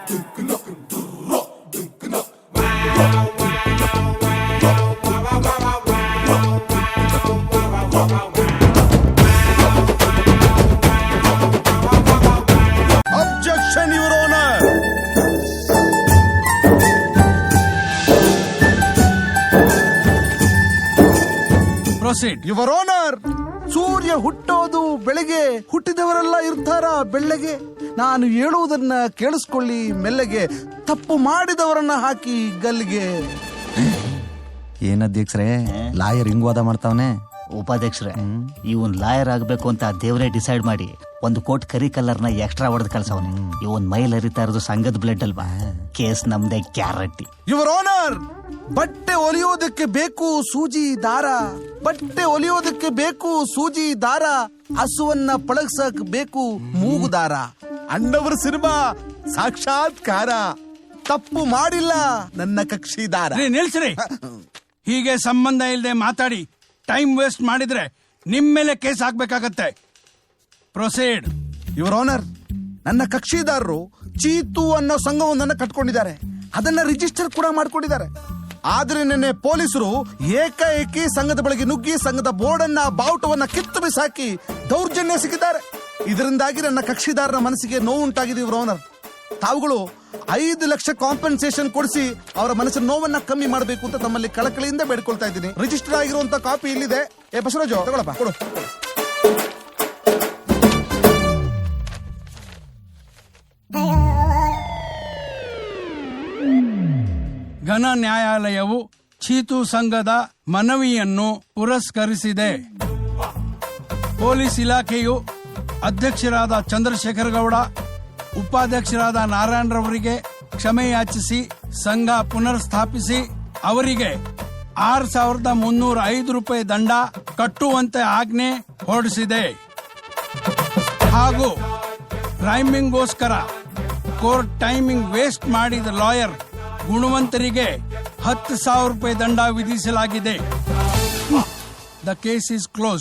Objection, Your Honor. Proceed. Your Honor, ಸೂರ್ಯ ಹುಟ್ಟೋದು ಬೆಳಗ್ಗೆ, ಹುಟ್ಟಿದವರೆಲ್ಲ ಇರ್ತಾರ ಬೆಳ್ಳಗೆ. ನಾನು ಹೇಳುವುದನ್ನ ಕೇಳಿಸ್ಕೊಳ್ಳಿ ಮೆಲ್ಲಗೆ, ತಪ್ಪು ಮಾಡಿದವರನ್ನ ಹಾಕಿ ಗಲ್ಲಿಗೆ. ಏನ್ ಅಧ್ಯಕ್ಷರೇ ಲಾಯರ್ ಹಿಂಗ್ ವಾದ ಮಾಡ್ತಾವನೆ? ಉಪಾಧ್ಯಕ್ಷರೇ, ಇವನ್ ಲಾಯರ್ ಆಗ್ಬೇಕು ಅಂತ ದೇವರೇ ಡಿಸೈಡ್ ಮಾಡಿ ಒಂದು ಕೋಟ್ ಕರಿ ಕಲರ್ನ ಎಕ್ಸ್ಟ್ರಾ ಹೊಡೆದ್ ಕಳ್ಸವನೆ. ಇವನ್ ಮೈಲ್ ಹರಿತಾ ಇರೋದು ಸಂಘದ ಬ್ಲಡ್ ಅಲ್ವಾ? ಕೇಸ್ ನಮ್ದೇ ಗ್ಯಾರಂಟಿ. ಯುವರ್ ಆನರ್, ಬಟ್ಟೆ ಹೊಲಿಯೋದಕ್ಕೆ ಬೇಕು ಸೂಜಿ ದಾರ, ಬಟ್ಟೆ ಹೊಲಿಯೋದಕ್ಕೆ ಬೇಕು ಸೂಜಿ ದಾರ, ಹಸುವನ್ನ ಪಳಗ್ಸಕ್ ಬೇಕು ಮೂಗುದಾರ. ಅಣ್ಣವರ ಸಿನಿಮಾ ಸಾಕ್ಷಾತ್ಕಾರ, ತಪ್ಪು ಮಾಡಿಲ್ಲ ನನ್ನ ಕಕ್ಷಿದಾರ. ನಿಲ್ಸ್ರಿ. ಹೀಗೆ ಸಂಬಂಧ ಇಲ್ಲದೆ ಮಾತಾಡಿ ಟೈಮ್ ವೇಸ್ಟ್ ಮಾಡಿದ್ರೆ ನಿಮ್ ಮೇಲೆ ಕೇಸ್ ಹಾಕ್ಬೇಕಾಗತ್ತೆ. ಪ್ರೊಸೀಡ್. ಯುವರ್ ಆನರ್, ನನ್ನ ಕಕ್ಷಿದಾರರು ಚೀತು ಅನ್ನೋ ಸಂಘವೊಂದನ್ನ ಕಟ್ಕೊಂಡಿದ್ದಾರೆ, ಅದನ್ನ ರಿಜಿಸ್ಟರ್ ಕೂಡ ಮಾಡ್ಕೊಂಡಿದ್ದಾರೆ. ಆದ್ರೆ ನಿನ್ನೆ ಪೊಲೀಸರು ಏಕಾಏಕಿ ಸಂಘದ ಬಳಿಗೆ ನುಗ್ಗಿ ಸಂಘದ ಬೋರ್ಡ್ ಅನ್ನ ಬಾವುಟವನ್ನ ಕಿತ್ತು ಬಿಸಾಕಿ ದೌರ್ಜನ್ಯ ಸಿಕ್ಕಿದ್ದಾರೆ. ಇದರಿಂದಾಗಿ ನನ್ನ ಕಕ್ಷಿದಾರರ ಮನಸ್ಸಿಗೆ ನೋವು ಉಂಟಾಗಿದೆ. ಯುವರ್ ಆನರ್, ತಾವುಗಳು 5 ಲಕ್ಷ ಕಾಂಪನ್ಸೇಷನ್ ಕೊಡಿಸಿ ಅವರ ಮನಸ್ಸಿನ ನೋವನ್ನ ಕಮ್ಮಿ ಮಾಡಬೇಕು ಅಂತ ತಮ್ಮಲ್ಲಿ ಕಳಕಳಿಯಿಂದ ಬೇಡ್ಕೊಳ್ತಾ ಇದ್ದೀನಿ. ರಿಜಿಸ್ಟರ್ ಆಗಿರುವಂತ ಕಾಪಿ ಇಲ್ಲಿದೆ. ಬಸವರಾಜು ತಗೊಳಪ್ಪ, ಕೊಡು. ಘನ ನ್ಯಾಯಾಲಯವು ಚೀತು ಸಂಘದ ಮನವಿಯನ್ನು ಪುರಸ್ಕರಿಸಿದೆ. ಪೊಲೀಸ್ ಇಲಾಖೆಯು ಅಧ್ಯಕ್ಷರಾದ ಚಂದ್ರಶೇಖರ್ ಗೌಡ, ಉಪಾಧ್ಯಕ್ಷರಾದ ನಾರಾಯಣರವರಿಗೆ ಕ್ಷಮೆ ಯಾಚಿಸಿ ಸಂಘ ಪುನರ್ ಸ್ಥಾಪಿಸಿ ಅವರಿಗೆ 6,305 ರೂಪಾಯಿ ದಂಡ ಕಟ್ಟುವಂತೆ ಆಜ್ಞೆ ಹೊರಡಿಸಿದೆ. ಹಾಗೂ ರೈಮಿಂಗ್ಗೋಸ್ಕರ ಕೋರ್ಟ್ ಟೈಮಿಂಗ್ ವೇಸ್ಟ್ ಮಾಡಿದ ಲಾಯರ್ ಗುಣವಂತರಿಗೆ 10,000 ರೂಪಾಯಿ ದಂಡ ವಿಧಿಸಲಾಗಿದೆ. The case is close.